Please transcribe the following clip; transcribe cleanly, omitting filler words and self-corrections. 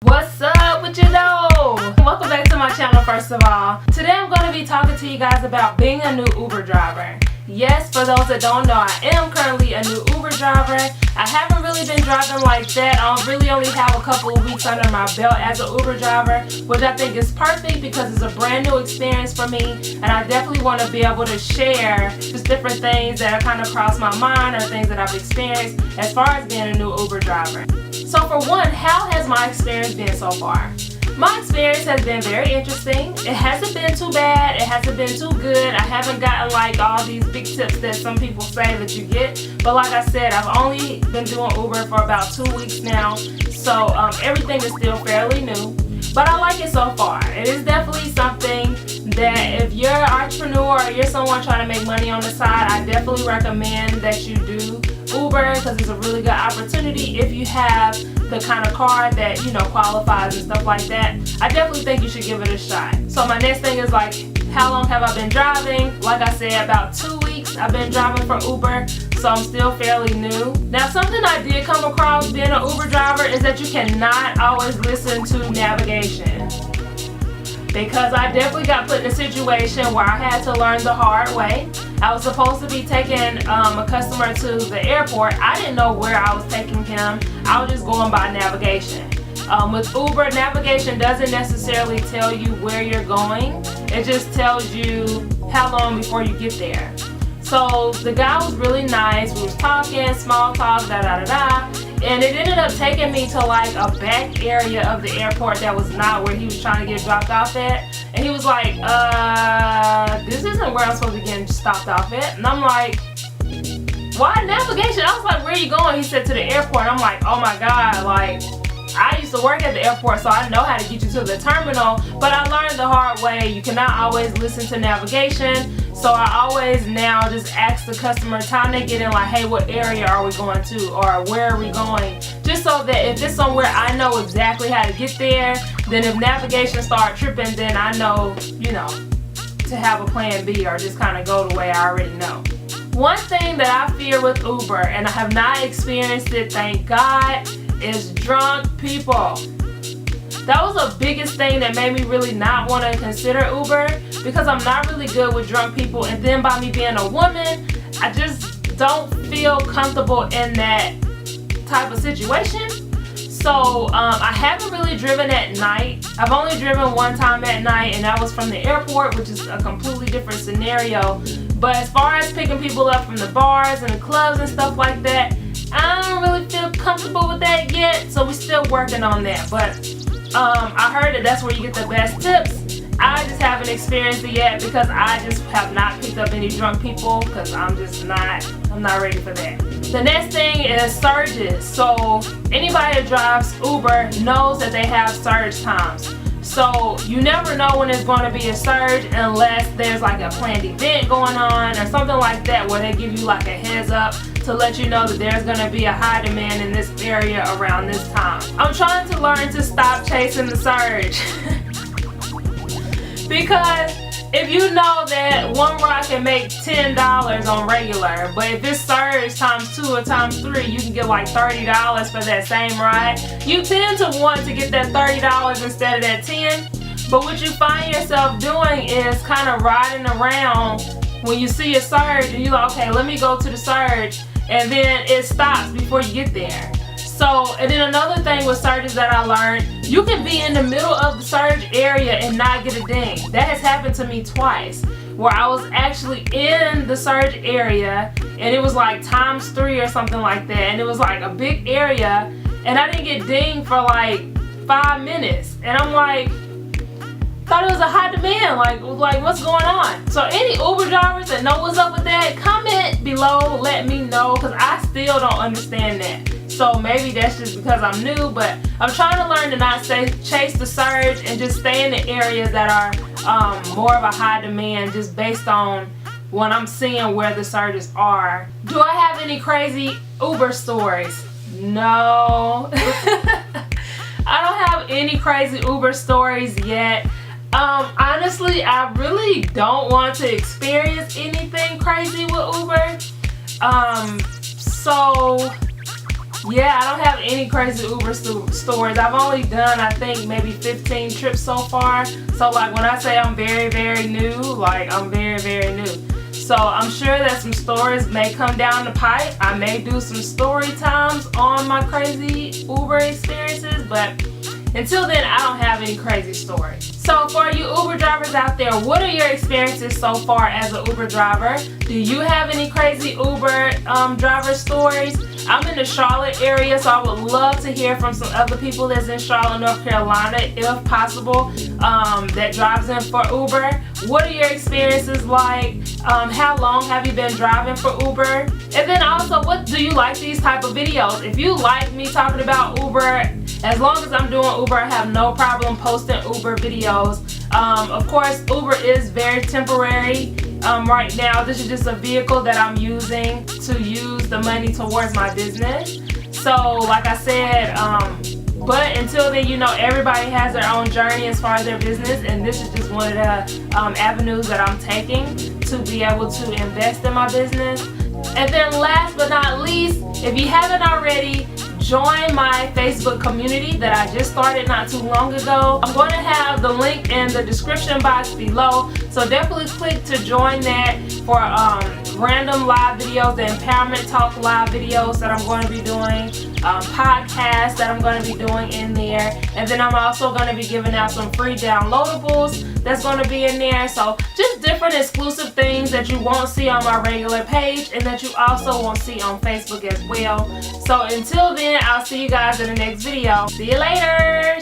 What's up with you though? Welcome back to my channel first of all. Today I'm going to be talking to you guys about being a new Uber driver. Yes, for those that don't know, I am currently a new Uber driver. I haven't really been driving like that. I really only have a couple of weeks under my belt as an Uber driver, which I think is perfect because it's a brand new experience for me, and I definitely want to be able to share just different things that have kind of crossed my mind or things that I've experienced as far as being a new Uber driver. So for one, how has my experience been so far? My experience has been very interesting. It hasn't been too bad. It hasn't been too good. I haven't gotten like all these big tips that some people say that you get. But like I said, I've only been doing Uber for about 2 weeks now. So everything is still fairly new. But I like it so far. It is definitely something that if you're an entrepreneur or you're someone trying to make money on the side, I definitely recommend that you do Uber because it's a really good opportunity if you have the kind of car that, you know, qualifies and stuff like that. I definitely think you should give it a shot. So my next thing is like, how long have I been driving? Like I said, about 2 weeks I've been driving for Uber, so I'm still fairly new. Now something I did come across being an Uber driver is that you cannot always listen to navigation. Because I definitely got put in a situation where I had to learn the hard way. I was supposed to be taking a customer to the airport. I didn't know where I was taking him. I was just going by navigation. With Uber, navigation doesn't necessarily tell you where you're going. It just tells you how long before you get there. So the guy was really nice. We was talking, small talk, and it ended up taking me to like a back area of the airport that was not where he was trying to get dropped off at. And he was like, this isn't where I'm supposed to be getting stopped off at. And I'm like, why navigation? I was like, where are you going? He said to the airport. I'm like, oh my God, like, I used to work at the airport, so I know how to get you to the terminal, but I learned the hard way. You cannot always listen to navigation, so I always now just ask the customer time they get in, like, hey, what area are we going to, or where are we going, just so that if it's somewhere I know exactly how to get there, then if navigation start tripping, then I know, you know, to have a plan B or just kind of go the way I already know. One thing that I fear with Uber, and I have not experienced it, thank God, is drunk people. That was the biggest thing that made me really not want to consider Uber, because I'm not really good with drunk people, and then by me being a woman, I just don't feel comfortable in that type of situation. So I haven't really driven at night. I've only driven one time at night, and that was from the airport, which is a completely different scenario. But as far as picking people up from the bars and the clubs and stuff like that, I don't really feel comfortable with that yet, so we're still working on that. But I heard that that's where you get the best tips. I just haven't experienced it yet because I just have not picked up any drunk people because I'm not ready for that. The next thing is surges. So anybody that drives Uber knows that they have surge times. So you never know when it's going to be a surge unless there's like a planned event going on or something like that where they give you like a heads up to let you know that there's going to be a high demand in this area around this time. I'm trying to learn to stop chasing the surge. Because if you know that one ride can make $10 on regular, but if it's surge times 2 or times 3, you can get like $30 for that same ride, you tend to want to get that $30 instead of that $10. But what you find yourself doing is kind of riding around when you see a surge and you're like, okay, let me go to the surge, and then it stops before you get there. So, and then another thing with surges that I learned, you can be in the middle of the surge area and not get a ding. That has happened to me twice, where I was actually in the surge area and it was like times 3 or something like that, and it was like a big area and I didn't get dinged for like 5 minutes, and I'm like, thought it was a high demand, like what's going on? So any Uber drivers that know what's up with that, comment below, let me know, because I still don't understand that. So maybe that's just because I'm new, but I'm trying to learn to not chase the surge and just stay in the areas that are more of a high demand, just based on when I'm seeing where the surges are. Do I have any crazy Uber stories? No. I don't have any crazy Uber stories yet. Honestly, I really don't want to experience anything crazy with Uber. So Yeah, I don't have any crazy Uber stories. I've only done, I think, maybe 15 trips so far. So like when I say I'm very, very new, like I'm very, very new. So I'm sure that some stories may come down the pipe. I may do some story times on my crazy Uber experiences, but until then, I don't have any crazy stories. So for you Uber drivers out there, what are your experiences so far as an Uber driver? Do you have any crazy Uber driver stories? I'm in the Charlotte area, so I would love to hear from some other people that's in Charlotte, North Carolina, if possible, that drives in for Uber. What are your experiences like? How long have you been driving for Uber? And then also, what do you like these type of videos? If you like me talking about Uber, as long as I'm doing Uber, I have no problem posting Uber videos. Of course, Uber is very temporary. Right now, this is just a vehicle that I'm using to use the money towards my business. So, like I said, but until then, you know, everybody has their own journey as far as their business, and this is just one of the avenues that I'm taking to be able to invest in my business. And then last but not least, if you haven't already, join my Facebook community that I just started not too long ago. I'm going to have the link in the description box below, so definitely click to join that for random live videos, the Empowerment Talk live videos that I'm going to be doing, podcasts that I'm going to be doing in there, and then I'm also going to be giving out some free downloadables that's going to be in there. So just different exclusive things that you won't see on my regular page and that you also won't see on Facebook as well. So until then, I'll see you guys in the next video. See you later.